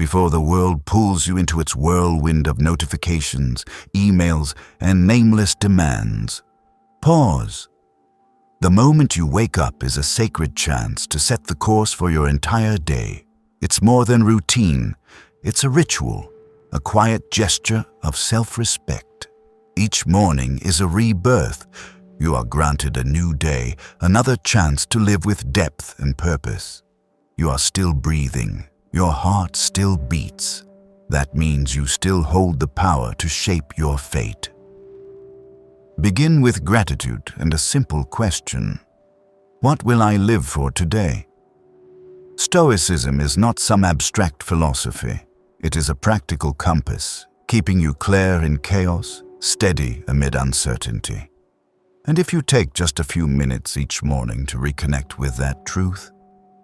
before the world pulls you into its whirlwind of notifications, emails, and nameless demands. Pause. The moment you wake up is a sacred chance to set the course for your entire day. It's more than routine. It's a ritual, a quiet gesture of self-respect. Each morning is a rebirth. You are granted a new day, another chance to live with depth and purpose. You are still breathing. Your heart still beats. That means you still hold the power to shape your fate. Begin with gratitude and a simple question. What will I live for today? Stoicism is not some abstract philosophy. It is a practical compass, keeping you clear in chaos, steady amid uncertainty. And if you take just a few minutes each morning to reconnect with that truth,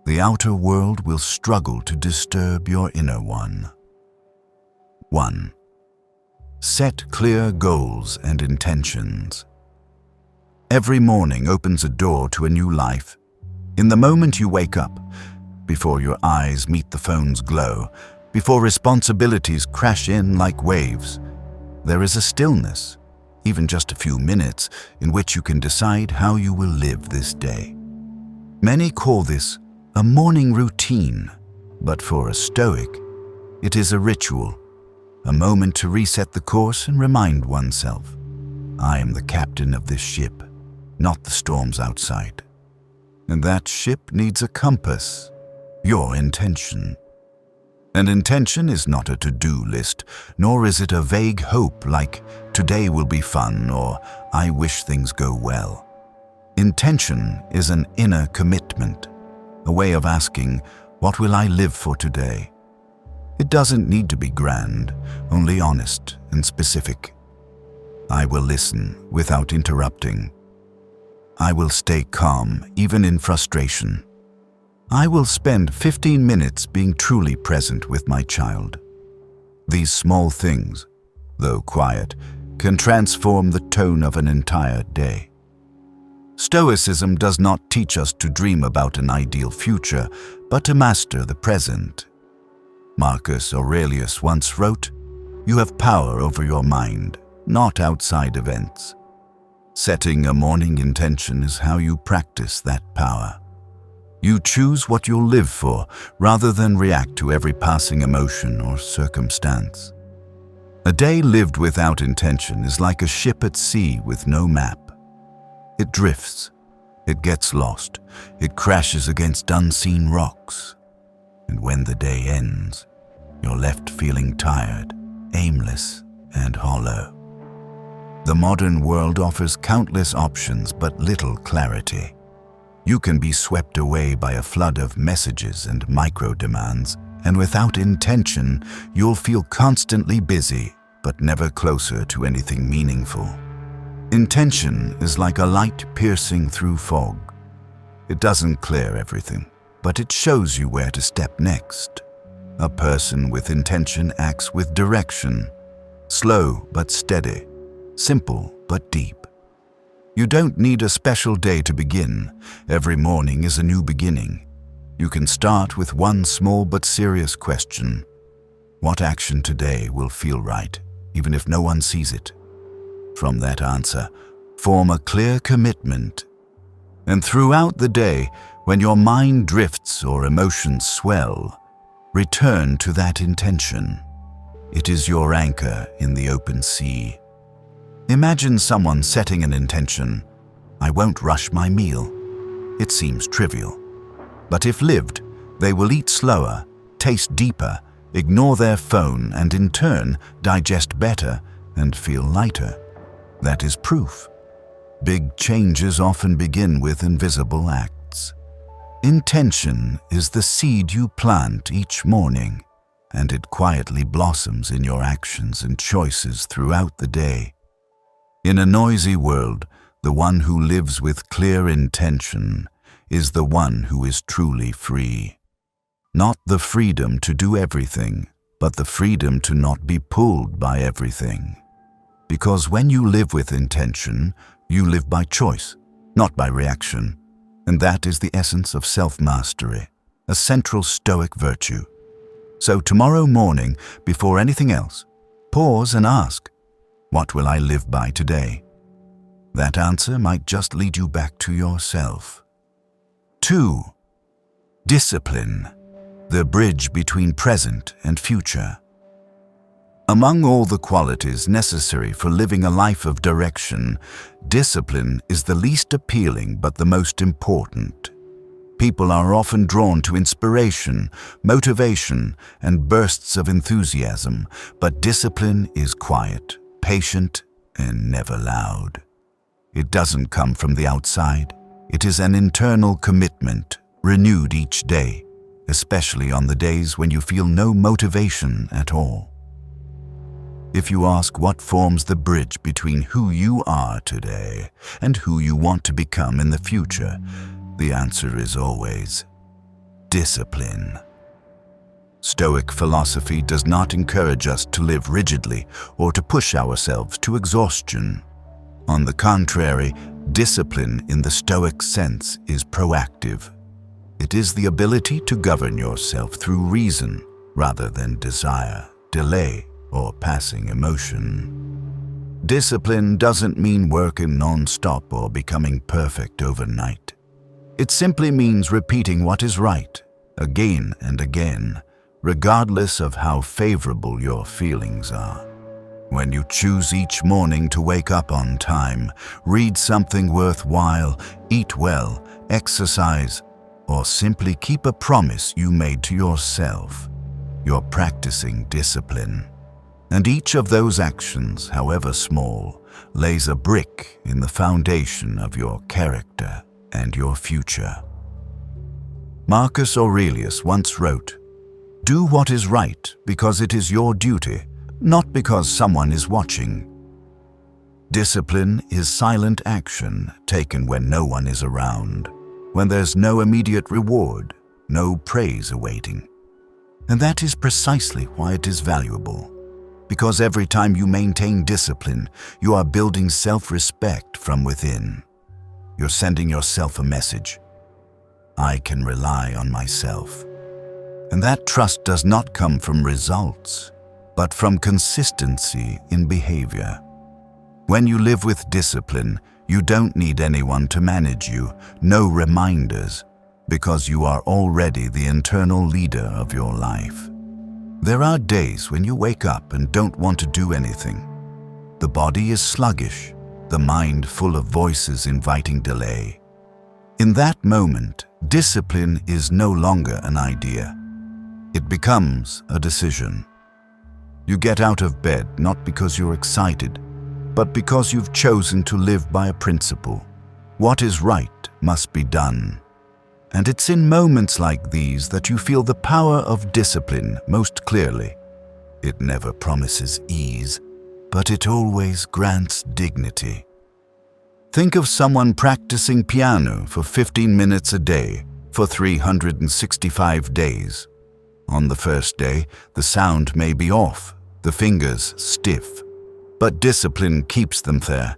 the outer world will struggle to disturb your inner one. 1. Set clear goals and intentions. Every morning opens a door to a new life. In the moment you wake up, before your eyes meet the phone's glow, before responsibilities crash in like waves, there is a stillness, even just a few minutes, in which you can decide how you will live this day. Many call this a morning routine, but for a Stoic, it is a ritual, a moment to reset the course and remind oneself, I am the captain of this ship, not the storms outside. And that ship needs a compass, your intention. An intention is not a to-do list, nor is it a vague hope like, today will be fun, or I wish things go well. Intention is an inner commitment, a way of asking, what will I live for today? It doesn't need to be grand, only honest and specific. I will listen without interrupting. I will stay calm, even in frustration. I will spend 15 minutes being truly present with my child. These small things, though quiet, can transform the tone of an entire day. Stoicism does not teach us to dream about an ideal future, but to master the present. Marcus Aurelius once wrote, "You have power over your mind, not outside events." Setting a morning intention is how you practice that power. You choose what you'll live for, rather than react to every passing emotion or circumstance. A day lived without intention is like a ship at sea with no map. It drifts, it gets lost, it crashes against unseen rocks. And when the day ends, you're left feeling tired, aimless, and hollow. The modern world offers countless options but little clarity. You can be swept away by a flood of messages and micro-demands, and without intention, you'll feel constantly busy but never closer to anything meaningful. Intention is like a light piercing through fog. It doesn't clear everything, but it shows you where to step next. A person with intention acts with direction, slow but steady, simple but deep. You don't need a special day to begin. Every morning is a new beginning. You can start with one small but serious question. What action today will feel right, even if no one sees it? From that answer, form a clear commitment. And throughout the day, when your mind drifts or emotions swell, return to that intention. It is your anchor in the open sea. Imagine someone setting an intention, I won't rush my meal. It seems trivial. But if lived, they will eat slower, taste deeper, ignore their phone, and in turn digest better and feel lighter. That is proof. Big changes often begin with invisible acts. Intention is the seed you plant each morning, and it quietly blossoms in your actions and choices throughout the day. In a noisy world, the one who lives with clear intention is the one who is truly free. Not the freedom to do everything, but the freedom to not be pulled by everything. Because when you live with intention, you live by choice, not by reaction. And that is the essence of self-mastery, a central Stoic virtue. So tomorrow morning, before anything else, pause and ask, what will I live by today? That answer might just lead you back to yourself. 2. Discipline, the bridge between present and future. Among all the qualities necessary for living a life of direction, discipline is the least appealing but the most important. People are often drawn to inspiration, motivation, and bursts of enthusiasm, but discipline is quiet, patient, and never loud. It doesn't come from the outside. It is an internal commitment, renewed each day, especially on the days when you feel no motivation at all. If you ask what forms the bridge between who you are today and who you want to become in the future, the answer is always discipline. Stoic philosophy does not encourage us to live rigidly or to push ourselves to exhaustion. On the contrary, discipline in the Stoic sense is proactive. It is the ability to govern yourself through reason rather than desire, delay, or passing emotion. Discipline doesn't mean working non-stop or becoming perfect overnight. It simply means repeating what is right, again and again, regardless of how favorable your feelings are. When you choose each morning to wake up on time, read something worthwhile, eat well, exercise, or simply keep a promise you made to yourself, you're practicing discipline. And each of those actions, however small, lays a brick in the foundation of your character and your future. Marcus Aurelius once wrote, "Do what is right because it is your duty, not because someone is watching." Discipline is silent action taken when no one is around, when there's no immediate reward, no praise awaiting. And that is precisely why it is valuable. Because every time you maintain discipline, you are building self-respect from within. You're sending yourself a message. I can rely on myself. And that trust does not come from results, but from consistency in behavior. When you live with discipline, you don't need anyone to manage you, no reminders, because you are already the internal leader of your life. There are days when you wake up and don't want to do anything. The body is sluggish, the mind full of voices inviting delay. In that moment, discipline is no longer an idea. It becomes a decision. You get out of bed not because you're excited, but because you've chosen to live by a principle. What is right must be done. And it's in moments like these that you feel the power of discipline most clearly. It never promises ease, but it always grants dignity. Think of someone practicing piano for 15 minutes a day for 365 days. On the first day, the sound may be off, the fingers stiff, but discipline keeps them there,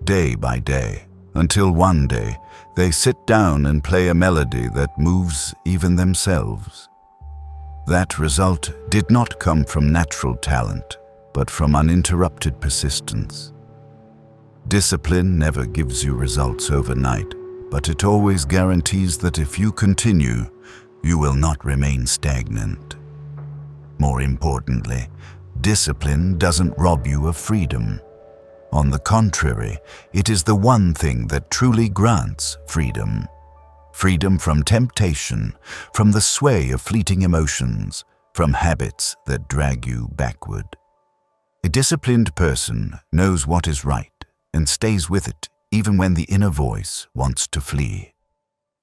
day by day, until one day they sit down and play a melody that moves even themselves. That result did not come from natural talent, but from uninterrupted persistence. Discipline never gives you results overnight, but it always guarantees that if you continue, you will not remain stagnant. More importantly, discipline doesn't rob you of freedom. On the contrary, it is the one thing that truly grants freedom. Freedom from temptation, from the sway of fleeting emotions, from habits that drag you backward. A disciplined person knows what is right and stays with it even when the inner voice wants to flee.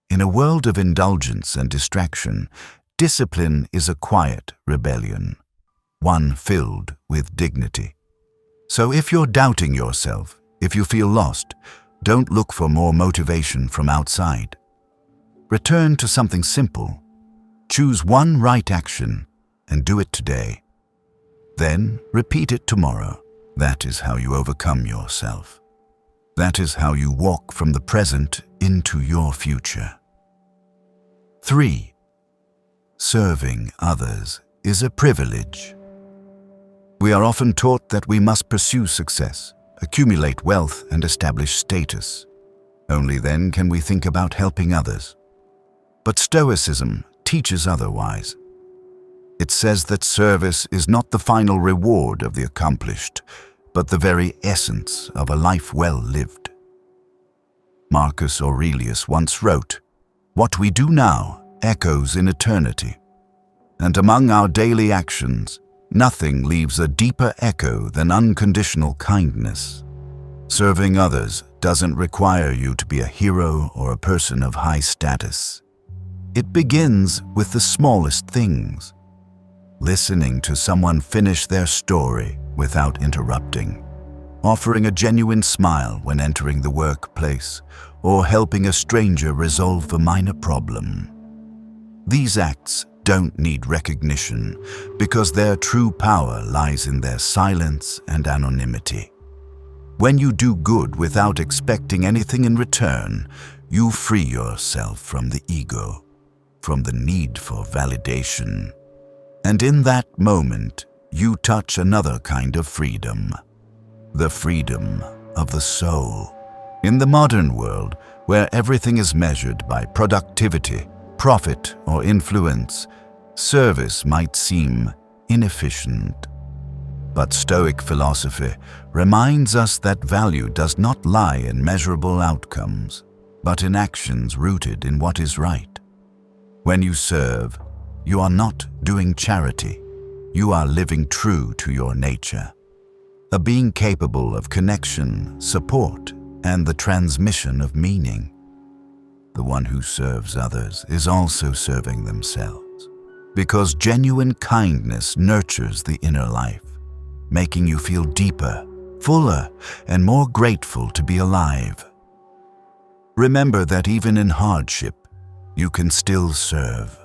In a world of indulgence and distraction, discipline is a quiet rebellion, one filled with dignity. So if you're doubting yourself, if you feel lost, don't look for more motivation from outside. Return to something simple. Choose one right action and do it today. Then repeat it tomorrow. That is how you overcome yourself. That is how you walk from the present into your future. 3. Serving others is a privilege. We are often taught that we must pursue success, accumulate wealth, and establish status. Only then can we think about helping others. But Stoicism teaches otherwise. It says that service is not the final reward of the accomplished, but the very essence of a life well lived. Marcus Aurelius once wrote, "What we do now echoes in eternity." And among our daily actions, nothing leaves a deeper echo than unconditional kindness. Serving others doesn't require you to be a hero or a person of high status. It begins with the smallest things. Listening to someone finish their story without interrupting, offering a genuine smile when entering the workplace, or helping a stranger resolve a minor problem. These acts don't need recognition because their true power lies in their silence and anonymity. When you do good without expecting anything in return, you free yourself from the ego, from the need for validation. And in that moment, you touch another kind of freedom, the freedom of the soul. In the modern world, where everything is measured by productivity, profit, or influence, service might seem inefficient. But Stoic philosophy reminds us that value does not lie in measurable outcomes, but in actions rooted in what is right. When you serve, you are not doing charity. You are living true to your nature, a being capable of connection, support, and the transmission of meaning. The one who serves others is also serving themselves, because genuine kindness nurtures the inner life, making you feel deeper, fuller, and more grateful to be alive. Remember that even in hardship, you can still serve.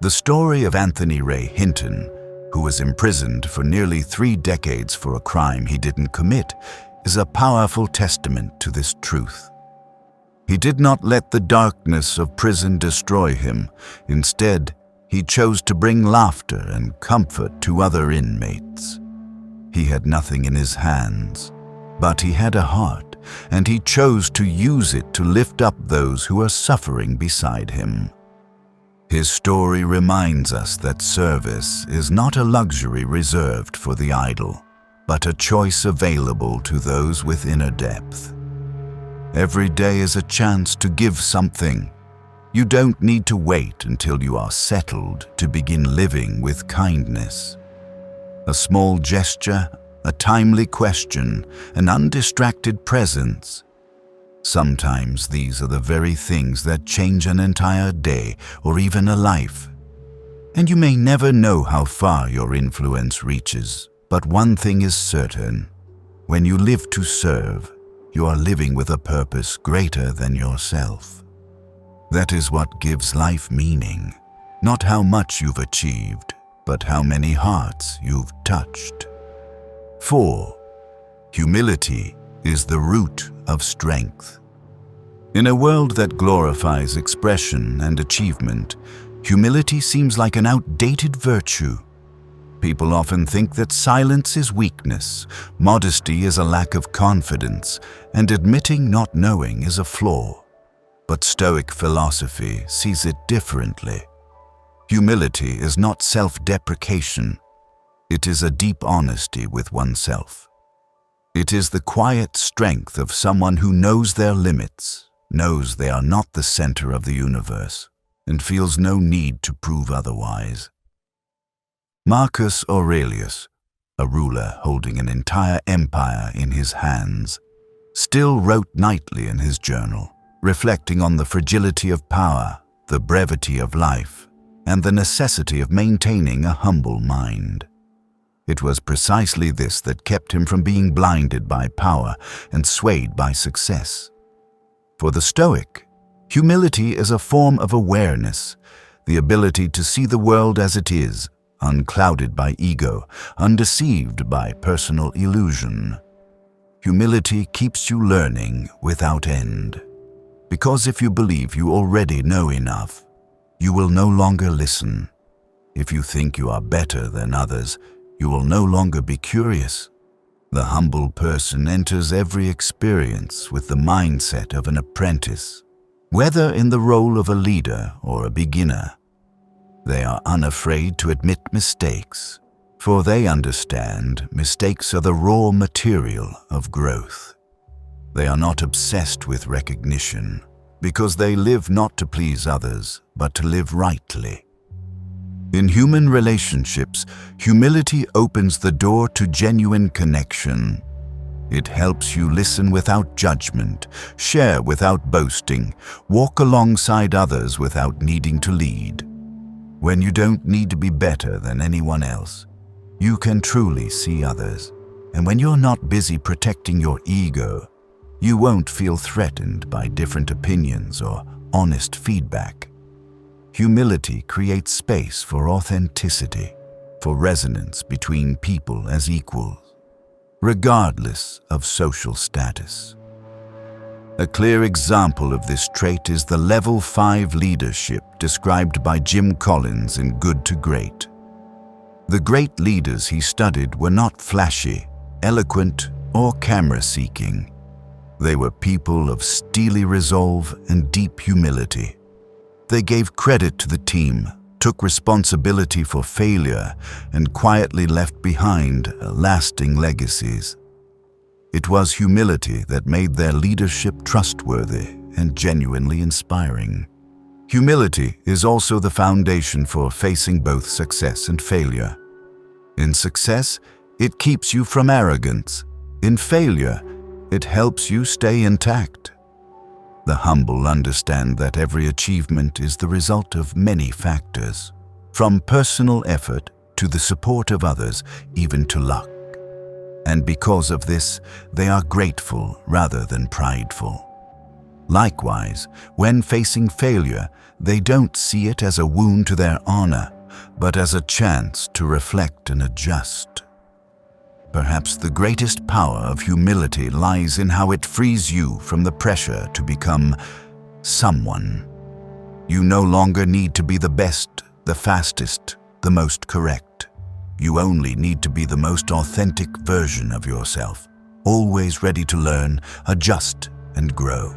The story of Anthony Ray Hinton, who was imprisoned for nearly 3 decades for a crime he didn't commit, is a powerful testament to this truth. He did not let the darkness of prison destroy him. Instead, he chose to bring laughter and comfort to other inmates. He had nothing in his hands, but he had a heart, and he chose to use it to lift up those who are suffering beside him. His story reminds us that service is not a luxury reserved for the idle, but a choice available to those with inner depth. Every day is a chance to give something. You don't need to wait until you are settled to begin living with kindness. A small gesture, a timely question, an undistracted presence. Sometimes these are the very things that change an entire day or even a life. And you may never know how far your influence reaches, but one thing is certain. When you live to serve, you are living with a purpose greater than yourself. That is what gives life meaning, not how much you've achieved, but how many hearts you've touched. 4. Humility is the root of strength. In a world that glorifies expression and achievement, humility seems like an outdated virtue. People often think that silence is weakness, modesty is a lack of confidence, and admitting not knowing is a flaw. But Stoic philosophy sees it differently. Humility is not self-deprecation. It is a deep honesty with oneself. It is the quiet strength of someone who knows their limits, knows they are not the center of the universe, and feels no need to prove otherwise. Marcus Aurelius, a ruler holding an entire empire in his hands, still wrote nightly in his journal, reflecting on the fragility of power, the brevity of life, and the necessity of maintaining a humble mind. It was precisely this that kept him from being blinded by power and swayed by success. For the Stoic, humility is a form of awareness, the ability to see the world as it is, unclouded by ego, undeceived by personal illusion. Humility keeps you learning without end, because if you believe you already know enough, you will no longer listen. If you think you are better than others, you will no longer be curious. The humble person enters every experience with the mindset of an apprentice, whether in the role of a leader or a beginner. They are unafraid to admit mistakes, for they understand mistakes are the raw material of growth. They are not obsessed with recognition, because they live not to please others, but to live rightly. In human relationships, humility opens the door to genuine connection. It helps you listen without judgment, share without boasting, walk alongside others without needing to lead. When you don't need to be better than anyone else, you can truly see others. And when you're not busy protecting your ego, you won't feel threatened by different opinions or honest feedback. Humility creates space for authenticity, for resonance between people as equals, regardless of social status. A clear example of this trait is the Level 5 leadership described by Jim Collins in Good to Great. The great leaders he studied were not flashy, eloquent, or camera-seeking. They were people of steely resolve and deep humility. They gave credit to the team, took responsibility for failure, and quietly left behind lasting legacies. It was humility that made their leadership trustworthy and genuinely inspiring. Humility is also the foundation for facing both success and failure. In success, it keeps you from arrogance. In failure, it helps you stay intact. The humble understand that every achievement is the result of many factors, from personal effort to the support of others, even to luck. And because of this, they are grateful rather than prideful. Likewise, when facing failure, they don't see it as a wound to their honor, but as a chance to reflect and adjust. Perhaps the greatest power of humility lies in how it frees you from the pressure to become someone. You no longer need to be the best, the fastest, the most correct. You only need to be the most authentic version of yourself, always ready to learn, adjust, and grow.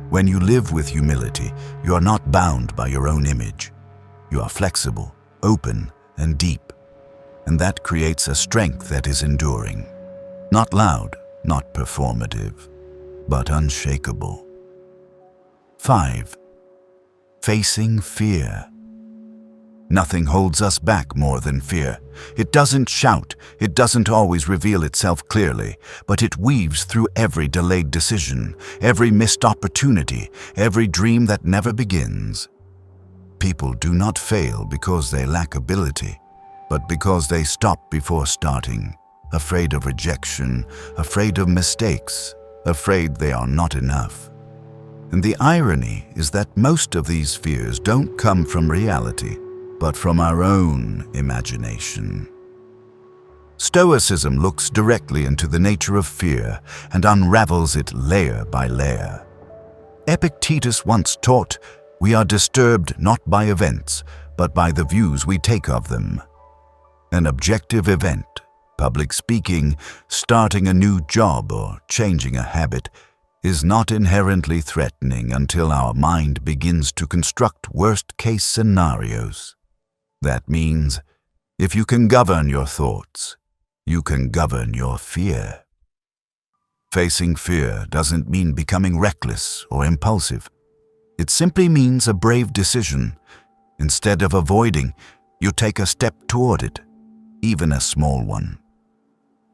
When you live with humility, you are not bound by your own image. You are flexible, open, and deep. And that creates a strength that is enduring. Not loud, not performative, but unshakable. 5. Facing fear. Nothing holds us back more than fear. It doesn't shout, it doesn't always reveal itself clearly, but it weaves through every delayed decision, every missed opportunity, every dream that never begins. People do not fail because they lack ability, but because they stop before starting, afraid of rejection, afraid of mistakes, afraid they are not enough. And the irony is that most of these fears don't come from reality, but from our own imagination. Stoicism looks directly into the nature of fear and unravels it layer by layer. Epictetus once taught, "We are disturbed not by events, but by the views we take of them." An objective event, public speaking, starting a new job, or changing a habit, is not inherently threatening until our mind begins to construct worst-case scenarios. That means, if you can govern your thoughts, you can govern your fear. Facing fear doesn't mean becoming reckless or impulsive. It simply means a brave decision. Instead of avoiding, you take a step toward it, even a small one.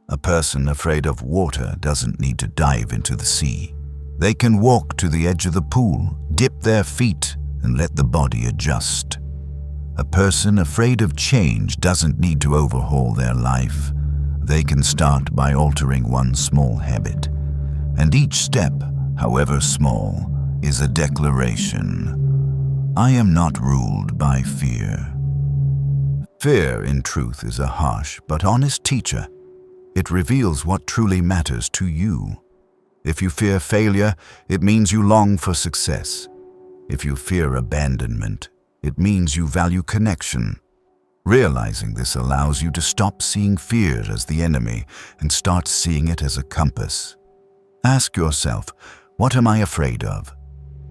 A person afraid of water doesn't need to dive into the sea. They can walk to the edge of the pool, dip their feet, and let the body adjust. A person afraid of change doesn't need to overhaul their life. They can start by altering one small habit. And each step, however small, is a declaration. I am not ruled by fear. Fear, in truth, is a harsh but honest teacher. It reveals what truly matters to you. If you fear failure, it means you long for success. If you fear abandonment, it means you value connection. Realizing this allows you to stop seeing fear as the enemy and start seeing it as a compass. Ask yourself, what am I afraid of?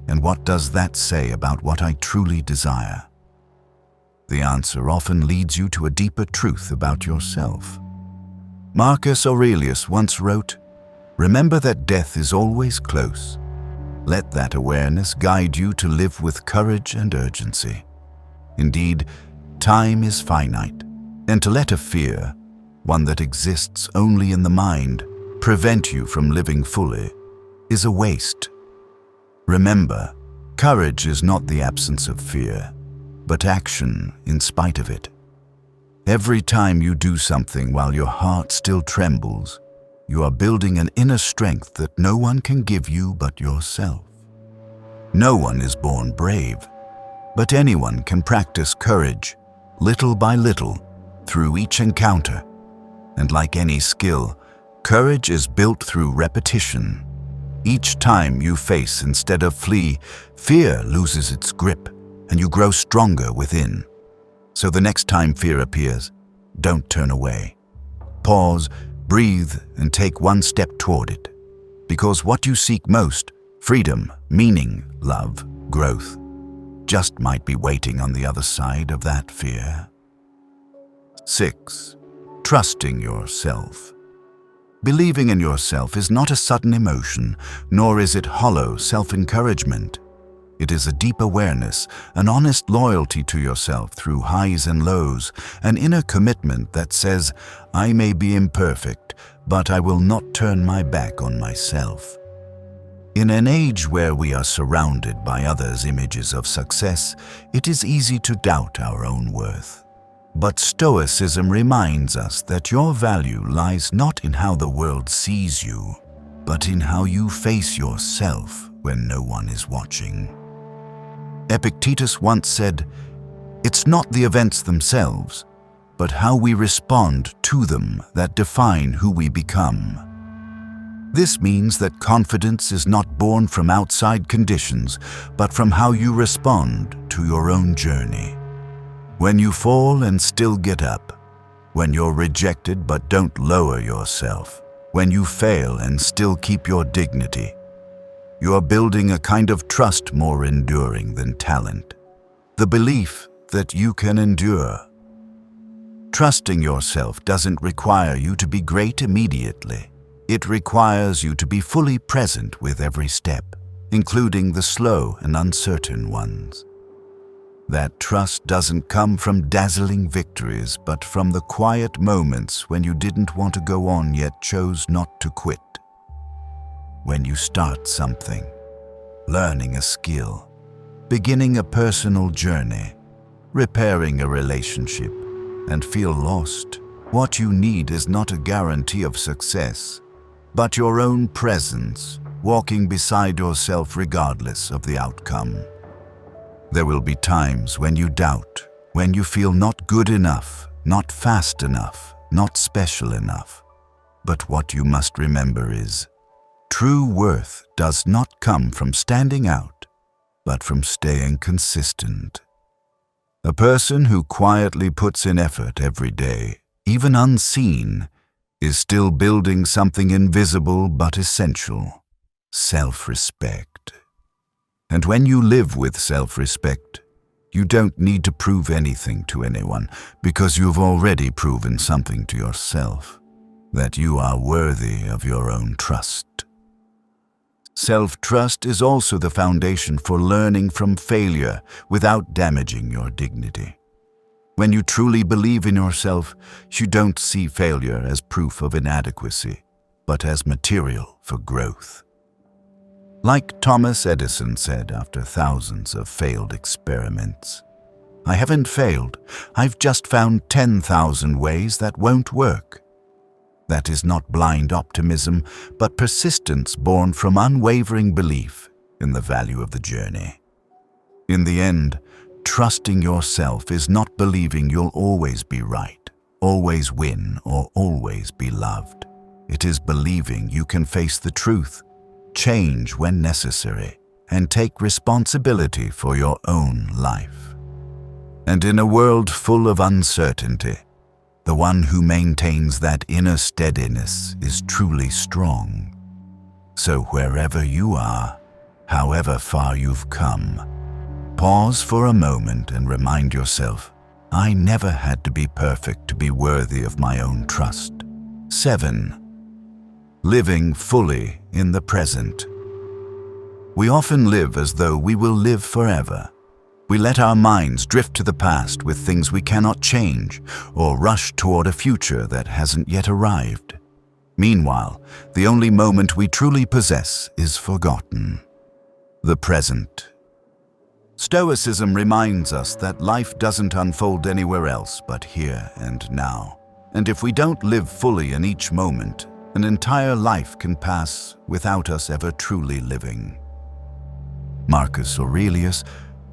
And what does that say about what I truly desire? The answer often leads you to a deeper truth about yourself. Marcus Aurelius once wrote, "Remember that death is always close. Let that awareness guide you to live with courage and urgency. Indeed, time is finite, and to let a fear, one that exists only in the mind, prevent you from living fully is a waste. Remember, courage is not the absence of fear, but action in spite of it. Every time you do something while your heart still trembles, you are building an inner strength that no one can give you but yourself. No one is born brave, but anyone can practice courage, little by little, through each encounter. And like any skill, courage is built through repetition. Each time you face instead of flee, fear loses its grip, and you grow stronger within. So the next time fear appears, don't turn away. Pause, breathe, and take one step toward it. Because what you seek most, freedom, meaning, love, growth, just might be waiting on the other side of that fear. 6. Trusting yourself. Believing in yourself is not a sudden emotion, nor is it hollow self-encouragement. It is a deep awareness, an honest loyalty to yourself through highs and lows, an inner commitment that says, I may be imperfect, but I will not turn my back on myself. In an age where we are surrounded by others' images of success, it is easy to doubt our own worth. But Stoicism reminds us that your value lies not in how the world sees you, but in how you face yourself when no one is watching. Epictetus once said, "It's not the events themselves, but how we respond to them that define who we become." This means that confidence is not born from outside conditions, but from how you respond to your own journey. When you fall and still get up, when you're rejected but don't lower yourself, when you fail and still keep your dignity, you are building a kind of trust more enduring than talent, the belief that you can endure. Trusting yourself doesn't require you to be great immediately. It requires you to be fully present with every step, including the slow and uncertain ones. That trust doesn't come from dazzling victories, but from the quiet moments when you didn't want to go on yet chose not to quit. When you start something, learning a skill, beginning a personal journey, repairing a relationship, and feel lost, what you need is not a guarantee of success, but your own presence, walking beside yourself regardless of the outcome. There will be times when you doubt, when you feel not good enough, not fast enough, not special enough. But what you must remember is, true worth does not come from standing out, but from staying consistent. A person who quietly puts in effort every day, even unseen, is still building something invisible but essential: self-respect. And when you live with self-respect, you don't need to prove anything to anyone, because you've already proven something to yourself, that you are worthy of your own trust. Self-trust is also the foundation for learning from failure without damaging your dignity. When you truly believe in yourself, you don't see failure as proof of inadequacy, but as material for growth. Like Thomas Edison said after thousands of failed experiments, "I haven't failed, I've just found 10,000 ways that won't work." That is not blind optimism, but persistence born from unwavering belief in the value of the journey. In the end, trusting yourself is not believing you'll always be right, always win, or always be loved. It is believing you can face the truth, change when necessary, and take responsibility for your own life. And in a world full of uncertainty, the one who maintains that inner steadiness is truly strong. So wherever you are, however far you've come, pause for a moment and remind yourself, I never had to be perfect to be worthy of my own trust. 7. Living fully in the present. We often live as though we will live forever. We let our minds drift to the past with things we cannot change, or rush toward a future that hasn't yet arrived. Meanwhile, the only moment we truly possess is forgotten. The present. Stoicism reminds us that life doesn't unfold anywhere else but here and now. And if we don't live fully in each moment, an entire life can pass without us ever truly living. Marcus Aurelius,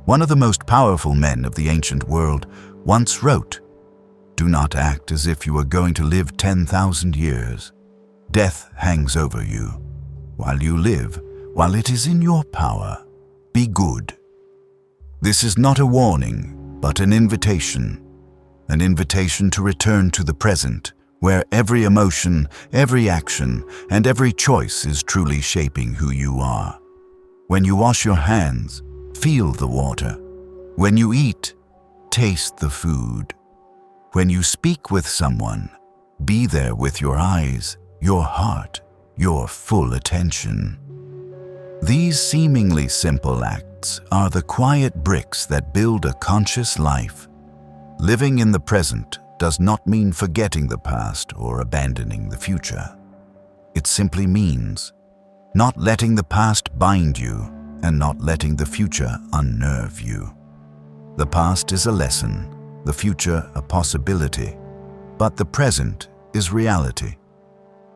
one of the most powerful men of the ancient world, once wrote, "Do not act as if you were going to live 10,000 years. Death hangs over you. While you live, while it is in your power, be good." This is not a warning, but an invitation to return to the present, where every emotion, every action, and every choice is truly shaping who you are. When you wash your hands, feel the water. When you eat, taste the food. When you speak with someone, be there with your eyes, your heart, your full attention. These seemingly simple acts are the quiet bricks that build a conscious life. Living in the present does not mean forgetting the past or abandoning the future. It simply means not letting the past bind you and not letting the future unnerve you. The past is a lesson, the future a possibility, but the present is reality.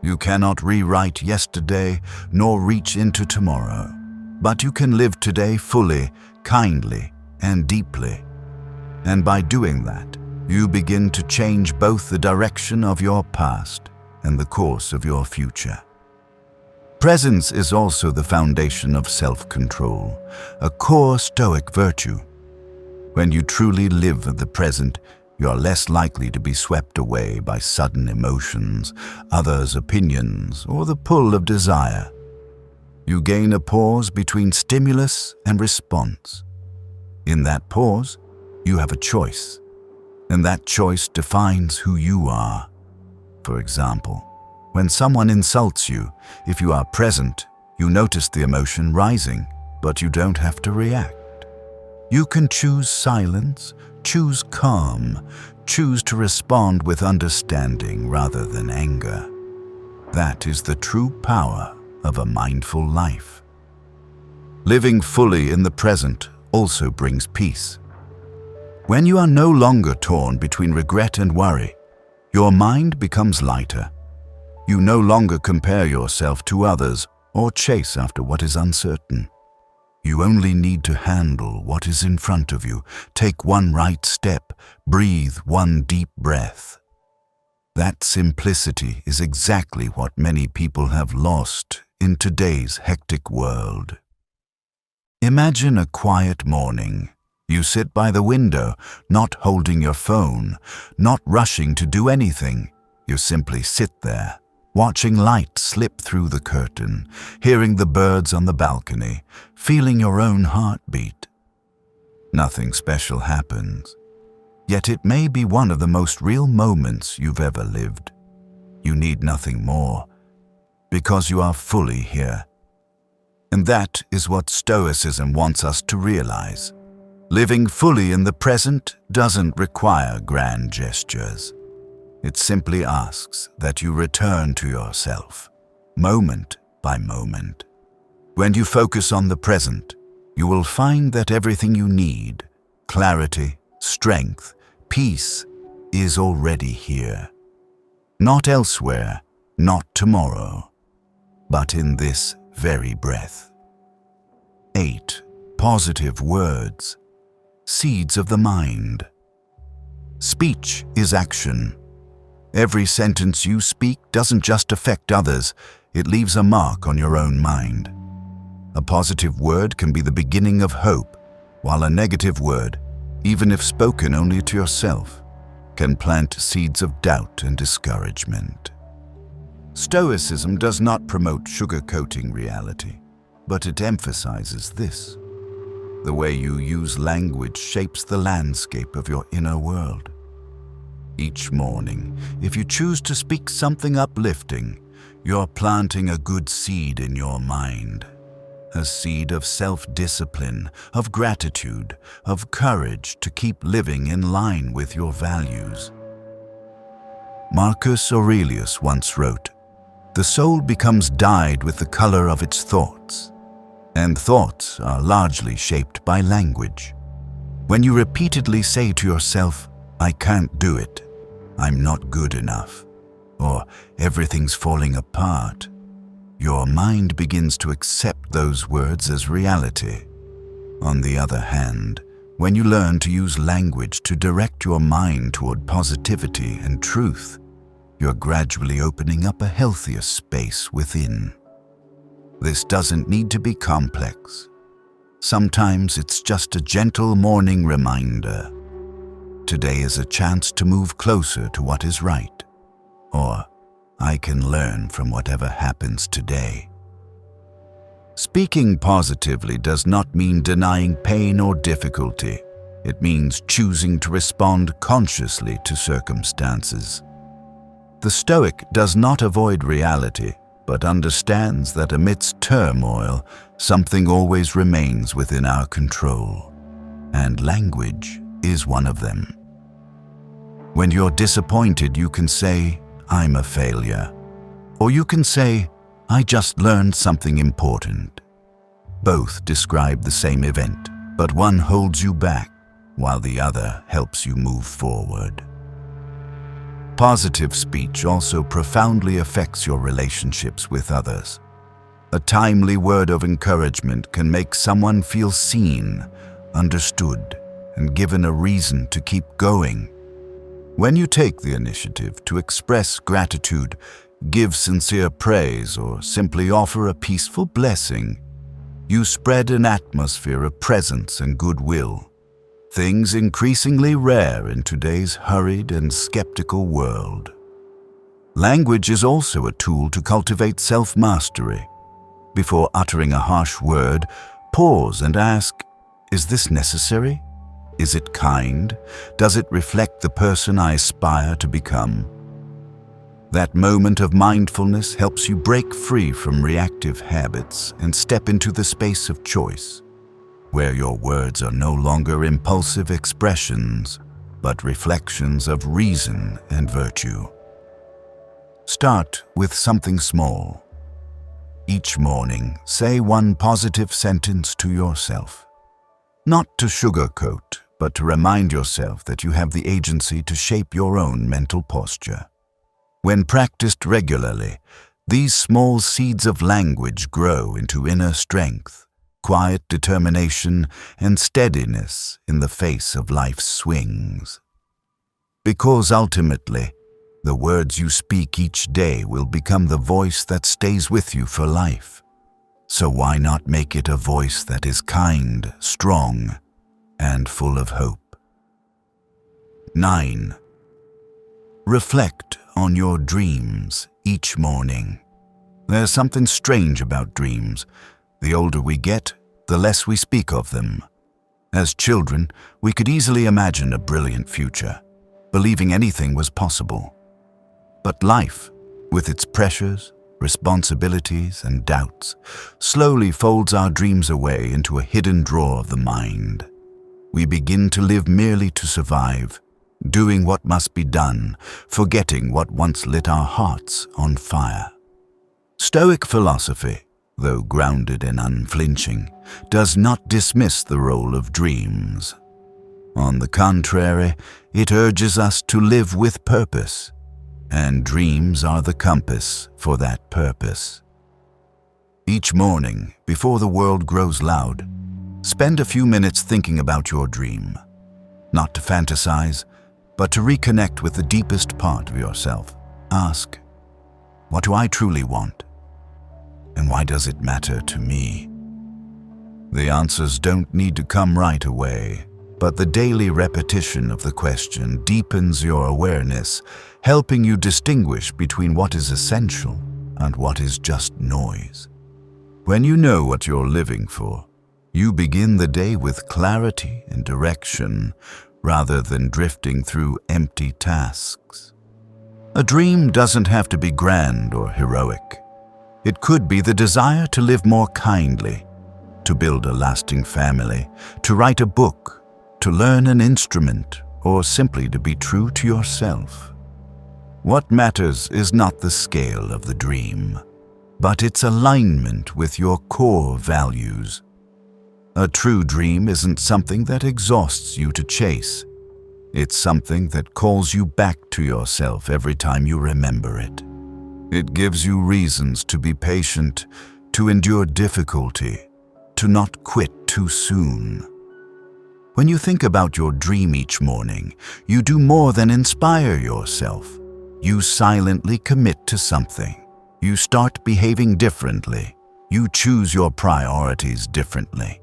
You cannot rewrite yesterday nor reach into tomorrow, but you can live today fully, kindly, and deeply. And by doing that, you begin to change both the direction of your past and the course of your future. Presence is also the foundation of self-control, a core Stoic virtue. When you truly live in the present, you are less likely to be swept away by sudden emotions, others' opinions, or the pull of desire. You gain a pause between stimulus and response. In that pause, you have a choice, and that choice defines who you are. For example, when someone insults you, if you are present, you notice the emotion rising, but you don't have to react. You can choose silence, choose calm, choose to respond with understanding rather than anger. That is the true power of a mindful life. Living fully in the present also brings peace. When you are no longer torn between regret and worry, your mind becomes lighter. You no longer compare yourself to others or chase after what is uncertain. You only need to handle what is in front of you, take one right step, breathe one deep breath. That simplicity is exactly what many people have lost in today's hectic world. Imagine a quiet morning. You sit by the window, not holding your phone, not rushing to do anything. You simply sit there, watching light slip through the curtain, hearing the birds on the balcony, feeling your own heartbeat. Nothing special happens, yet it may be one of the most real moments you've ever lived. You need nothing more, because you are fully here. And that is what Stoicism wants us to realize. Living fully in the present doesn't require grand gestures. It simply asks that you return to yourself, moment by moment. When you focus on the present, you will find that everything you need, clarity, strength, peace, is already here. Not elsewhere, not tomorrow, but in this very breath. 8. Positive words. Seeds of the mind. Speech is action. Every sentence you speak doesn't just affect others, it leaves a mark on your own mind. A positive word can be the beginning of hope, while a negative word even if spoken only to yourself, can plant seeds of doubt and discouragement. Stoicism does not promote sugarcoating reality, but it emphasizes this. The way you use language shapes the landscape of your inner world. Each morning, if you choose to speak something uplifting, you're planting a good seed in your mind. A seed of self-discipline, of gratitude, of courage to keep living in line with your values. Marcus Aurelius once wrote, "The soul becomes dyed with the color of its thoughts, and thoughts are largely shaped by language. When you repeatedly say to yourself, 'I can't do it,' 'I'm not good enough,' or 'everything's falling apart,' your mind begins to accept those words as reality. On the other hand, when you learn to use language to direct your mind toward positivity and truth, you're gradually opening up a healthier space within. This doesn't need to be complex. Sometimes it's just a gentle morning reminder. Today is a chance to move closer to what is right, or I can learn from whatever happens today. Speaking positively does not mean denying pain or difficulty. It means choosing to respond consciously to circumstances. The Stoic does not avoid reality, but understands that amidst turmoil, something always remains within our control, and language is one of them. When you're disappointed, you can say, "I'm a failure," or you can say, "I just learned something important." Both describe the same event, but one holds you back, while the other helps you move forward. Positive speech also profoundly affects your relationships with others. A timely word of encouragement can make someone feel seen, understood, and given a reason to keep going. When you take the initiative to express gratitude, give sincere praise, or simply offer a peaceful blessing, you spread an atmosphere of presence and goodwill, things increasingly rare in today's hurried and skeptical world. Language is also a tool to cultivate self-mastery. Before uttering a harsh word, pause and ask, "Is this necessary? Is it kind? Does it reflect the person I aspire to become?" That moment of mindfulness helps you break free from reactive habits and step into the space of choice, where your words are no longer impulsive expressions, but reflections of reason and virtue. Start with something small. Each morning, say one positive sentence to yourself. Not to sugarcoat, but to remind yourself that you have the agency to shape your own mental posture. When practiced regularly, these small seeds of language grow into inner strength, quiet determination, and steadiness in the face of life's swings. Because ultimately, the words you speak each day will become the voice that stays with you for life. So why not make it a voice that is kind, strong, and full of hope? 9. Reflect on your dreams each morning. There's something strange about dreams. The older we get, the less we speak of them. As children, we could easily imagine a brilliant future, believing anything was possible. But life, with its pressures, responsibilities, and doubts, slowly folds our dreams away into a hidden drawer of the mind. We begin to live merely to survive, doing what must be done, forgetting what once lit our hearts on fire. Stoic philosophy, though grounded and unflinching, does not dismiss the role of dreams. On the contrary, it urges us to live with purpose, and dreams are the compass for that purpose. Each morning, before the world grows loud, spend a few minutes thinking about your dream, not to fantasize, but to reconnect with the deepest part of yourself. Ask, what do I truly want? And why does it matter to me? The answers don't need to come right away. but the daily repetition of the question deepens your awareness, helping you distinguish between what is essential and what is just noise. When you know what you're living for, you begin the day with clarity and direction rather than drifting through empty tasks. A dream doesn't have to be grand or heroic. It could be the desire to live more kindly, to build a lasting family, to write a book, to learn an instrument, or simply to be true to yourself. What matters is not the scale of the dream, but its alignment with your core values. A true dream isn't something that exhausts you to chase. It's something that calls you back to yourself every time you remember it. It gives you reasons to be patient, to endure difficulty, to not quit too soon. When you think about your dream each morning, you do more than inspire yourself. You silently commit to something. You start behaving differently. You choose your priorities differently.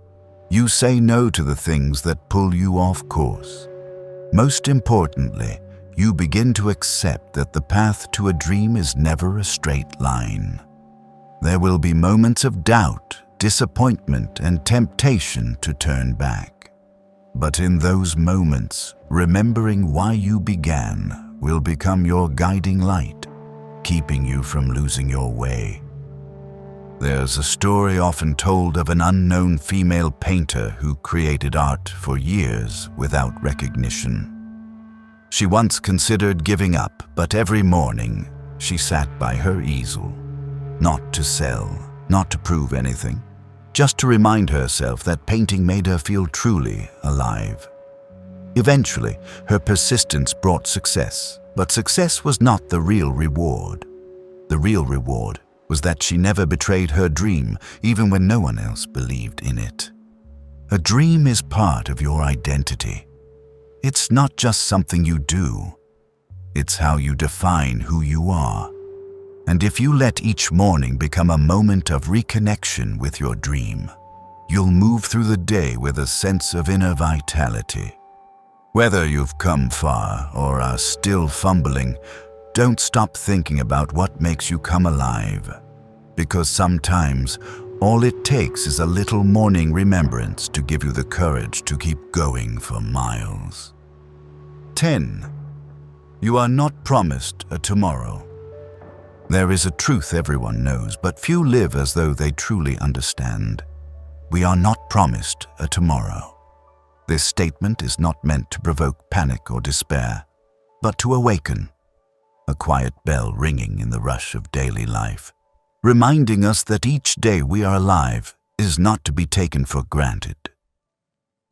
You say no to the things that pull you off course. Most importantly, you begin to accept that the path to a dream is never a straight line. There will be moments of doubt, disappointment, and temptation to turn back. But in those moments, remembering why you began will become your guiding light, keeping you from losing your way. There's a story often told of an unknown female painter who created art for years without recognition. She once considered giving up, but every morning she sat by her easel, not to sell, not to prove anything, just to remind herself that painting made her feel truly alive. Eventually, her persistence brought success, but success was not the real reward. The real reward was that she never betrayed her dream, even when no one else believed in it. A dream is part of your identity. It's not just something you do. It's how you define who you are. And if you let each morning become a moment of reconnection with your dream, you'll move through the day with a sense of inner vitality. Whether you've come far or are still fumbling, don't stop thinking about what makes you come alive. Because sometimes, all it takes is a little morning remembrance to give you the courage to keep going for miles. 10. You are not promised a tomorrow. There is a truth everyone knows, but few live as though they truly understand. We are not promised a tomorrow. This statement is not meant to provoke panic or despair, but to awaken. A quiet bell ringing in the rush of daily life, reminding us that each day we are alive is not to be taken for granted.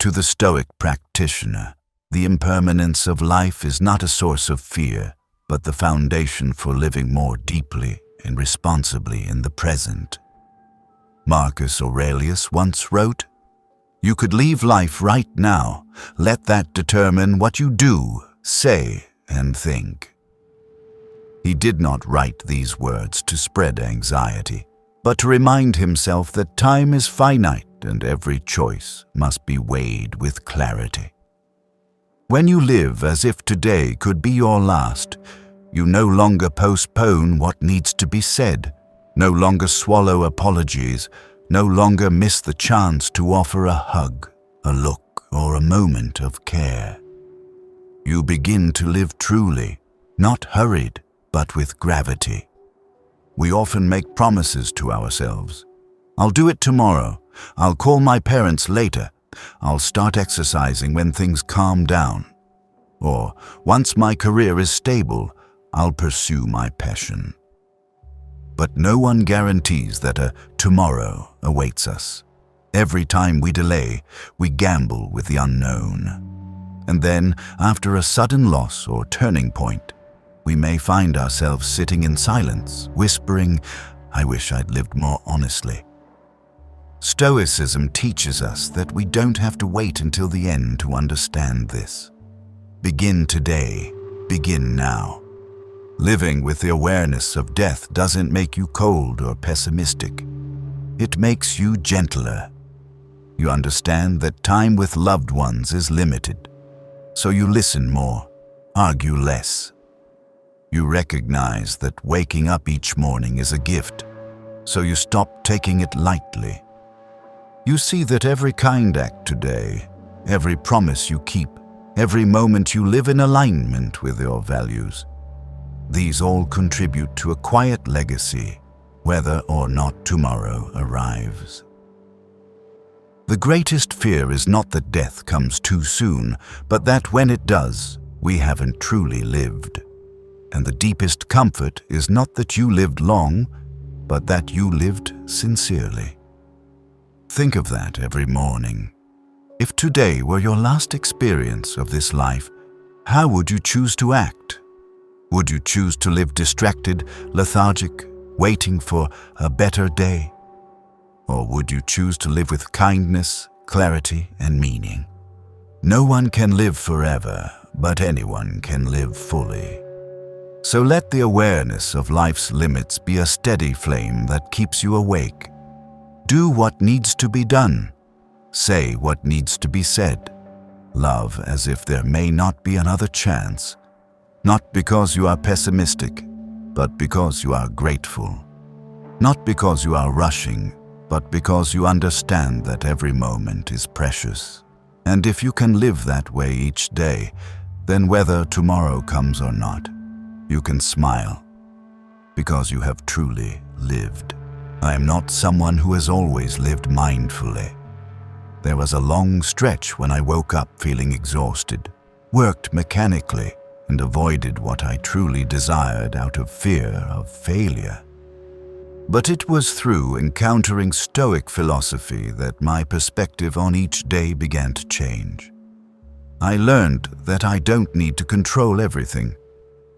To the Stoic practitioner, the impermanence of life is not a source of fear, but the foundation for living more deeply and responsibly in the present. Marcus Aurelius once wrote, "You could leave life right now. Let that determine what you do, say, and think." He did not write these words to spread anxiety, but to remind himself that time is finite and every choice must be weighed with clarity. When you live as if today could be your last, you no longer postpone what needs to be said, no longer swallow apologies, no longer miss the chance to offer a hug, a look, or a moment of care. You begin to live truly, not hurried, but with gravity. We often make promises to ourselves. I'll do it tomorrow. I'll call my parents later. I'll start exercising when things calm down. Or, once my career is stable, I'll pursue my passion. But no one guarantees that a tomorrow awaits us. Every time we delay, we gamble with the unknown. And then, after a sudden loss or turning point, we may find ourselves sitting in silence, whispering, "I wish I'd lived more honestly." Stoicism teaches us that we don't have to wait until the end to understand this. Begin today, begin now. Living with the awareness of death doesn't make you cold or pessimistic. It makes you gentler. You understand that time with loved ones is limited, so you listen more, argue less. You recognize that waking up each morning is a gift, so you stop taking it lightly. You see that every kind act today, every promise you keep, every moment you live in alignment with your values, these all contribute to a quiet legacy, whether or not tomorrow arrives. The greatest fear is not that death comes too soon, but that when it does, we haven't truly lived. And the deepest comfort is not that you lived long, but that you lived sincerely. Think of that every morning. If today were your last experience of this life, how would you choose to act? Would you choose to live distracted, lethargic, waiting for a better day? Or would you choose to live with kindness, clarity, and meaning? No one can live forever, but anyone can live fully. So let the awareness of life's limits be a steady flame that keeps you awake. Do what needs to be done. Say what needs to be said. Love as if there may not be another chance. Not because you are pessimistic, but because you are grateful. Not because you are rushing, but because you understand that every moment is precious. And if you can live that way each day, then whether tomorrow comes or not, you can smile, because you have truly lived. I am not someone who has always lived mindfully. There was a long stretch when I woke up feeling exhausted, worked mechanically, and avoided what I truly desired out of fear of failure. But it was through encountering Stoic philosophy that my perspective on each day began to change. I learned that I don't need to control everything,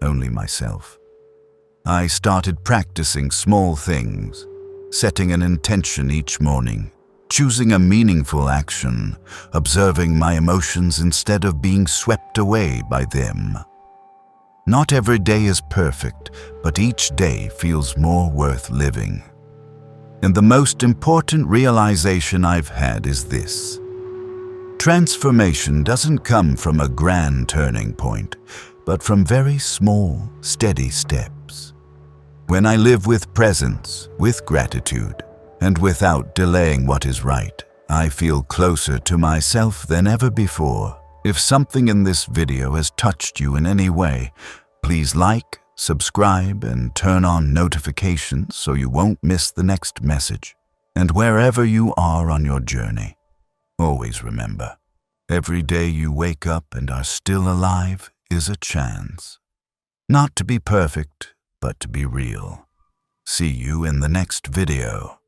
only myself. I started practicing small things, setting an intention each morning, choosing a meaningful action, observing my emotions instead of being swept away by them. Not every day is perfect, but each day feels more worth living. And the most important realization I've had is this: transformation doesn't come from a grand turning point, but from very small, steady steps. When I live with presence, with gratitude, and without delaying what is right, I feel closer to myself than ever before. If something in this video has touched you in any way, please like, subscribe, and turn on notifications so you won't miss the next message. And wherever you are on your journey, always remember, every day you wake up and are still alive is a chance. Not to be perfect, but to be real. See you in the next video.